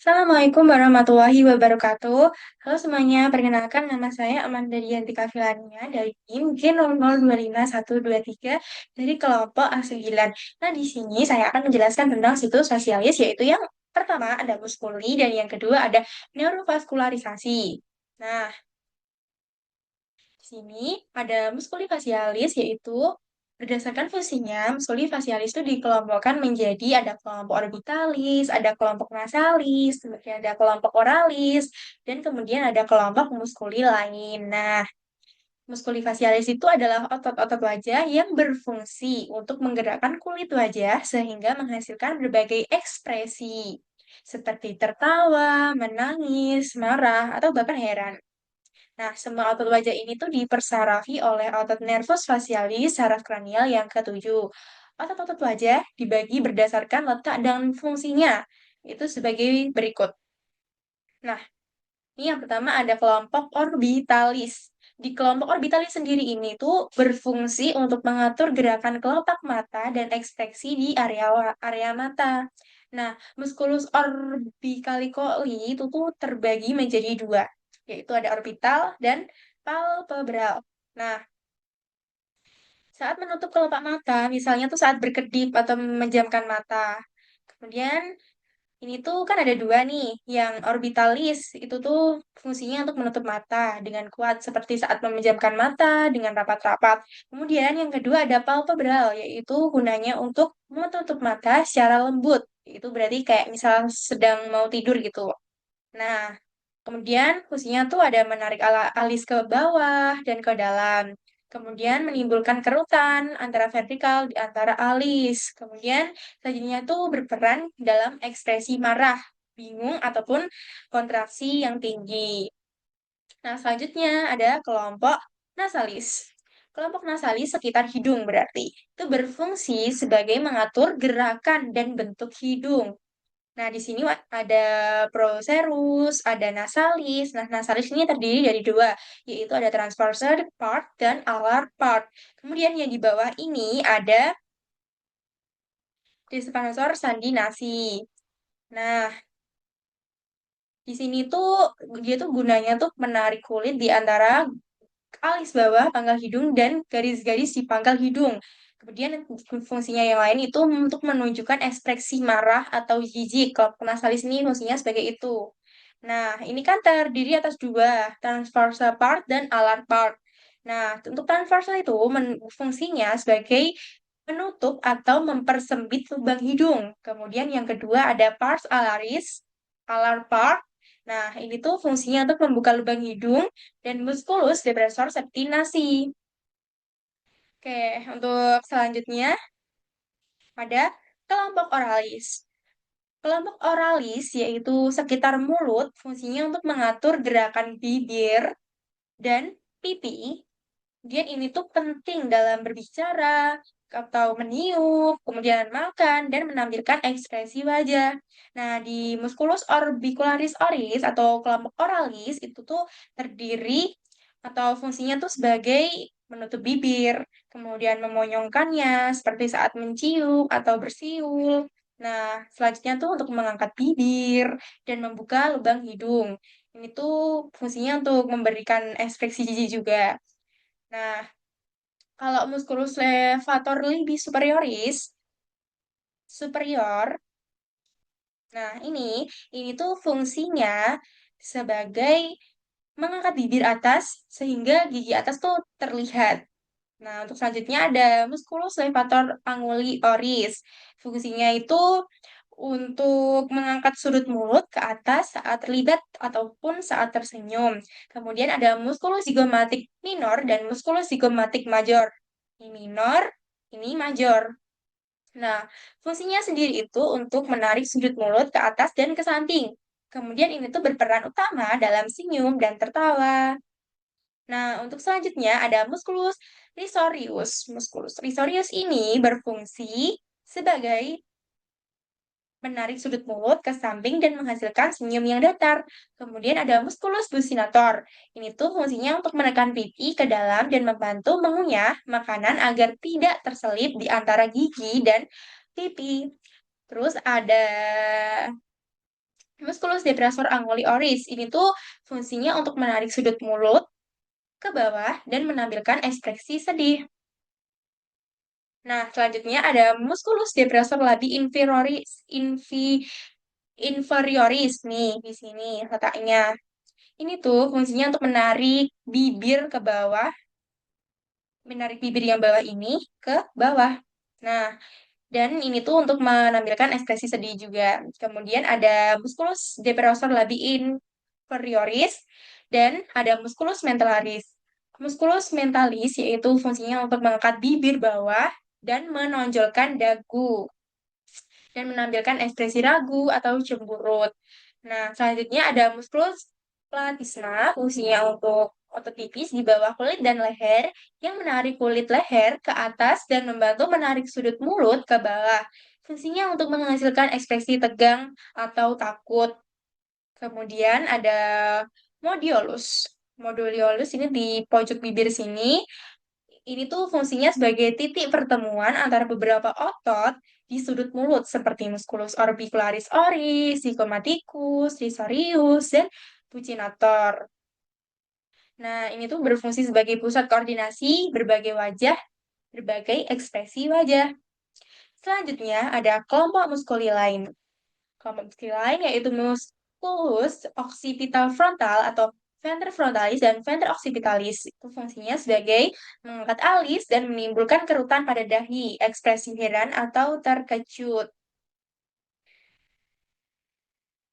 Assalamualaikum warahmatullahi wabarakatuh. Halo semuanya, perkenalkan nama saya Amanda Diantika Filania dari tim G0025123 dari kelompok A9. Nah, di sini saya akan menjelaskan tentang situs fasialis, yaitu yang pertama ada muskuli dan yang kedua ada neurovaskularisasi. Nah, di sini ada muskuli fasialis, yaitu berdasarkan fungsinya, muskuli fasialis itu dikelompokkan menjadi ada kelompok orbitalis, ada kelompok nasalis, kemudian ada kelompok oralis, dan kemudian ada kelompok muskuli lain. Nah, muskuli fasialis itu adalah otot-otot wajah yang berfungsi untuk menggerakkan kulit wajah sehingga menghasilkan berbagai ekspresi, seperti tertawa, menangis, marah, atau bahkan heran. Nah, semua otot wajah ini tuh dipersarafi oleh otot nervus facialis saraf kranial yang ketujuh. Otot-otot wajah dibagi berdasarkan letak dan fungsinya. Itu sebagai berikut. Nah, ini yang pertama ada kelompok orbitalis. Di kelompok orbitalis sendiri ini tuh berfungsi untuk mengatur gerakan kelopak mata dan ekspresi di area mata. Nah, musculus orbicalicoli itu tuh terbagi menjadi dua, yaitu ada orbital dan palpebral. Nah, saat menutup kelopak mata, misalnya tuh saat berkedip atau memejamkan mata. Kemudian ini tuh kan ada dua nih, yang orbitalis itu tuh fungsinya untuk menutup mata dengan kuat seperti saat memejamkan mata dengan rapat-rapat. Kemudian yang kedua ada palpebral, yaitu gunanya untuk menutup mata secara lembut. Itu berarti kayak misal sedang mau tidur gitu. Nah, kemudian fungsinya tuh ada menarik alis ke bawah dan ke dalam. Kemudian menimbulkan kerutan antara vertikal di antara alis. Kemudian selanjutnya tuh berperan dalam ekspresi marah, bingung, ataupun kontraksi yang tinggi. Nah, selanjutnya ada kelompok nasalis. Kelompok nasalis sekitar hidung berarti. Itu berfungsi sebagai mengatur gerakan dan bentuk hidung. Nah, di sini ada procerus, ada nasalis. Nah, nasalis ini terdiri dari dua, yaitu ada transverser part dan alar part. Kemudian yang di bawah ini ada dispansor sandi nasi. Nah, di sini tuh dia tuh gunanya tuh menarik kulit di antara alis bawah pangkal hidung dan garis-garis di pangkal hidung. Kemudian fungsinya yang lain itu untuk menunjukkan ekspresi marah atau jijik. Kalau nasalis ini fungsinya sebagai itu. Nah, ini kan terdiri atas dua, transversal part dan alar part. Nah, untuk transversal itu fungsinya sebagai menutup atau mempersempit lubang hidung. Kemudian yang kedua ada pars alaris, alar part. Nah, ini tuh fungsinya untuk membuka lubang hidung dan musculus depressor septinasi. Oke, untuk selanjutnya ada kelompok oralis. Kelompok oralis yaitu sekitar mulut, fungsinya untuk mengatur gerakan bibir dan pipi. Kemudian ini tuh penting dalam berbicara atau meniup, kemudian makan, dan menampilkan ekspresi wajah. Nah, di musculus orbicularis oris atau kelompok oralis itu tuh terdiri atau fungsinya tuh sebagai menutup bibir, kemudian memonyongkannya seperti saat mencium atau bersiul. Nah, selanjutnya tuh untuk mengangkat bibir dan membuka lubang hidung. Ini tuh fungsinya untuk memberikan ekspresi jijik juga. Nah, kalau musculus levator lebih superior, nah ini tuh fungsinya sebagai mengangkat bibir atas sehingga gigi atas tuh terlihat. Nah, untuk selanjutnya ada musculus levator anguli oris. Fungsinya itu untuk mengangkat sudut mulut ke atas saat terlibat ataupun saat tersenyum. Kemudian ada musculus zigomatic minor dan musculus zigomatic major. Ini minor, ini major. Nah, fungsinya sendiri itu untuk menarik sudut mulut ke atas dan ke samping. Kemudian ini tuh berperan utama dalam senyum dan tertawa. Nah, untuk selanjutnya ada musculus risorius. Musculus risorius ini berfungsi sebagai menarik sudut mulut ke samping dan menghasilkan senyum yang datar. Kemudian ada musculus buccinator. Ini tuh fungsinya untuk menekan pipi ke dalam dan membantu mengunyah makanan agar tidak terselip di antara gigi dan pipi. Terus ada Musculus depressor anguli oris. Ini tuh fungsinya untuk menarik sudut mulut ke bawah dan menampilkan ekspresi sedih. Nah, selanjutnya ada musculus depressor labii inferioris nih di sini letaknya. Ini tuh fungsinya untuk menarik bibir ke bawah, menarik bibir yang bawah ini ke bawah. Nah, dan ini tuh untuk menampilkan ekspresi sedih juga. Kemudian ada musculus depressor labii inferioris dan ada musculus mentalis. Musculus mentalis yaitu fungsinya untuk mengangkat bibir bawah dan menonjolkan dagu dan menampilkan ekspresi ragu atau cemburut. Nah, selanjutnya ada musculus platysma, fungsinya untuk otot tipis di bawah kulit dan leher yang menarik kulit leher ke atas dan membantu menarik sudut mulut ke bawah. Fungsinya untuk menghasilkan ekspresi tegang atau takut. Kemudian ada modiolus. Modiolus ini di pojok bibir sini ini tuh fungsinya sebagai titik pertemuan antara beberapa otot di sudut mulut seperti musculus orbicularis oris, zygomatikus, risorius, dan buccinator. Nah, ini tuh berfungsi sebagai pusat koordinasi berbagai wajah, berbagai ekspresi wajah. Selanjutnya ada kelompok muskuli lain. Kelompok muskuli lain yaitu musculus occipital frontal atau venter frontalis dan venter occipitalis. Itu fungsinya sebagai mengangkat alis dan menimbulkan kerutan pada dahi, ekspresi heran atau terkejut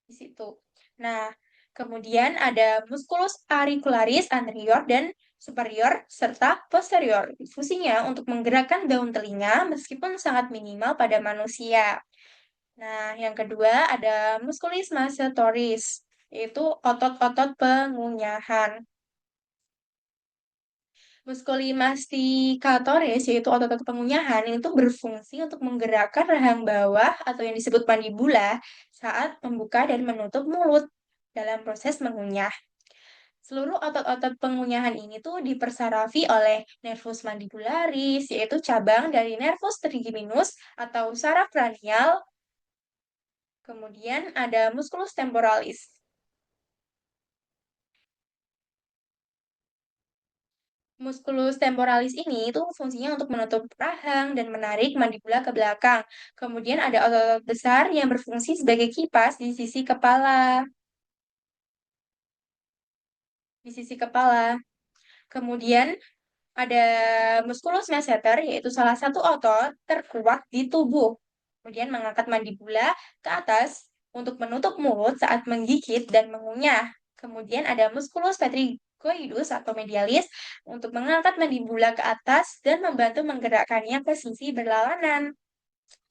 di situ. Nah, kemudian ada musculus auricularis anterior dan superior serta posterior. Fungsinya untuk menggerakkan daun telinga meskipun sangat minimal pada manusia. Nah, yang kedua ada musculus masetoris, yaitu otot-otot pengunyahan. Musculi masticatoris, yaitu otot-otot pengunyahan, ini tuh berfungsi untuk menggerakkan rahang bawah atau yang disebut mandibula saat membuka dan menutup mulut dalam proses mengunyah. Seluruh otot-otot pengunyahan ini tuh dipersarafi oleh nervus mandibularis, yaitu cabang dari nervus trigeminus atau saraf kranial. Kemudian ada musculus temporalis. Musculus temporalis ini itu fungsinya untuk menutup rahang dan menarik mandibula ke belakang. Kemudian ada otot besar yang berfungsi sebagai kipas di sisi kepala. Di sisi kepala. Kemudian ada musculus masseter, yaitu salah satu otot terkuat di tubuh. Kemudian mengangkat mandibula ke atas untuk menutup mulut saat menggigit dan mengunyah. Kemudian ada musculus petrigoidus atau medialis untuk mengangkat mandibula ke atas dan membantu menggerakkannya ke sisi berlawanan.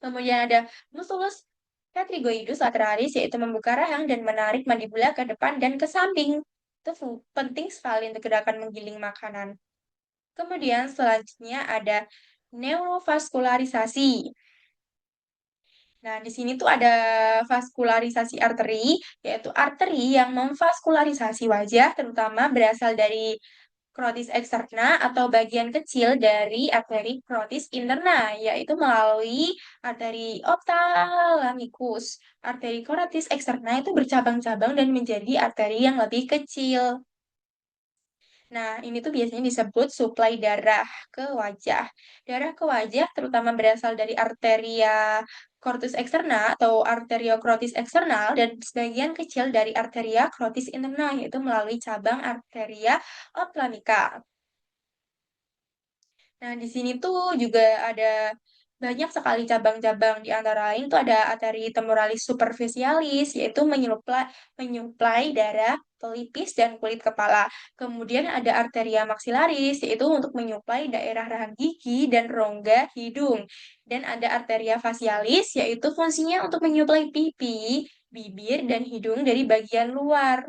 Kemudian ada musculus petrigoidus lateralis yaitu membuka rahang dan menarik mandibula ke depan dan ke samping. Itu penting sekali untuk gerakan menggiling makanan. Kemudian selanjutnya ada neurovaskularisasi. Nah, di sini tuh ada vaskularisasi arteri, yaitu arteri yang memvaskularisasi wajah, terutama berasal dari carotis externa atau bagian kecil dari arteri carotis interna, yaitu melalui arteri ophthalmicus. Arteri carotis externa itu bercabang-cabang dan menjadi arteri yang lebih kecil. Nah, ini tuh biasanya disebut suplai darah ke wajah. Darah ke wajah terutama berasal dari arteria cortis externa atau arteriokrotis eksternal dan sebagian kecil dari arteria carotis interna yaitu melalui cabang arteria ophthalmica. Nah, di sini tuh juga ada banyak sekali cabang-cabang. Di antara lain tuh ada arteri temporalis superficialis, yaitu menyuplai darah pelipis dan kulit kepala. Kemudian ada arteria maxillaris, yaitu untuk menyuplai daerah rahang gigi dan rongga hidung. Dan ada arteria facialis, yaitu fungsinya untuk menyuplai pipi, bibir, dan hidung dari bagian luar.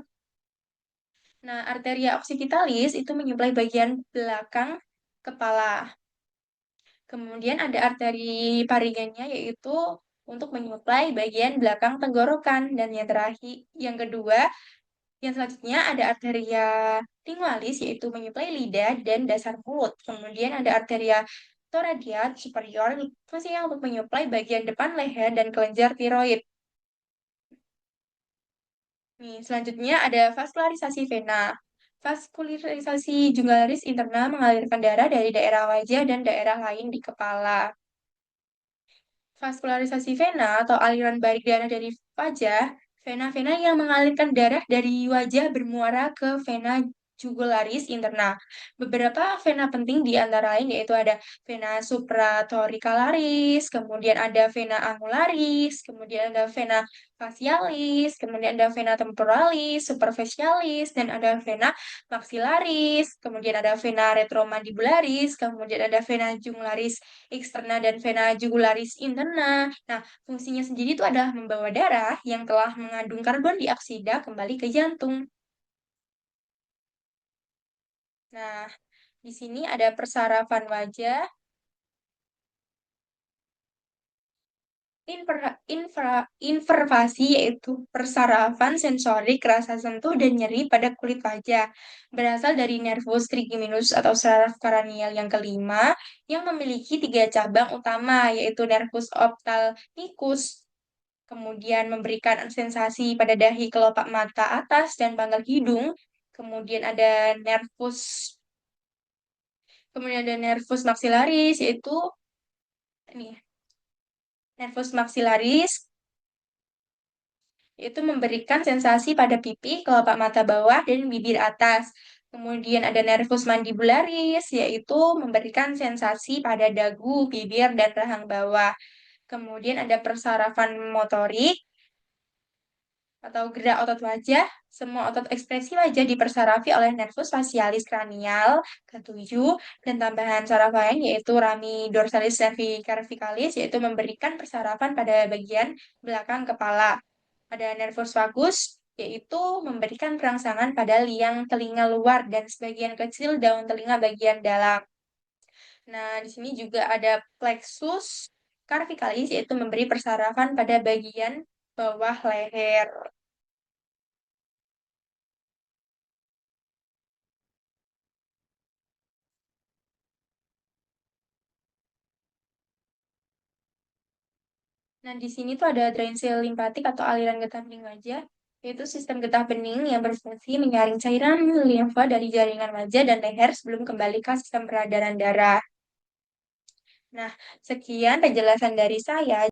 Nah, arteria occipitalis itu menyuplai bagian belakang kepala. Kemudian ada arteri parigennya yaitu untuk menyuplai bagian belakang tenggorokan dan yang terakhir yang kedua yang selanjutnya ada arteria lingualis yaitu menyuplai lidah dan dasar mulut. Kemudian ada arteria thoracica superior fungsinya untuk menyuplai bagian depan leher dan kelenjar tiroid. Nih, selanjutnya ada vaskularisasi vena. Vaskularisasi jugularis interna mengalirkan darah dari daerah wajah dan daerah lain di kepala. Vaskularisasi vena atau aliran balik darah dari wajah, vena-vena yang mengalirkan darah dari wajah bermuara ke vena jugularis interna. Beberapa vena penting di antara lain yaitu ada vena supratoricularis, kemudian ada vena angularis, kemudian ada vena facialis, kemudian ada vena temporalis, superficialis, dan ada vena maxillaris, kemudian ada vena retromandibularis, kemudian ada vena jugularis eksterna dan vena jugularis interna. Nah, fungsinya sendiri itu adalah membawa darah yang telah mengandung karbon dioksida kembali ke jantung. Nah, di sini ada persarafan wajah, innervasi yaitu persarafan sensorik rasa sentuh dan nyeri pada kulit wajah. Berasal dari nervus trigeminus atau saraf kranial yang kelima yang memiliki tiga cabang utama yaitu nervus ophthalmicus, kemudian memberikan sensasi pada dahi kelopak mata atas dan pangkal hidung. Kemudian ada nervus maxillaris yaitu ini, nervus maxillaris itu memberikan sensasi pada pipi, kelopak mata bawah, dan bibir atas. Kemudian ada nervus mandibularis, yaitu memberikan sensasi pada dagu, bibir, dan rahang bawah. Kemudian ada persarafan motorik atau gerak otot wajah. Semua otot ekspresi wajah dipersarafi oleh nervus facialis kranial ketujuh dan tambahan saraf lain yaitu rami dorsalis cervicalis yaitu memberikan persarafan pada bagian belakang kepala. Ada nervus vagus, yaitu memberikan perangsangan pada liang telinga luar dan sebagian kecil daun telinga bagian dalam. Nah, di sini juga ada plexus cervicalis, yaitu memberi persarafan pada bagian bawah leher. Nah, di sini tuh ada drainase limpatik atau aliran getah bening wajah, yaitu sistem getah bening yang berfungsi menyaring cairan limfa dari jaringan wajah dan leher sebelum kembali ke sistem peredaran darah. Nah, sekian penjelasan dari saya.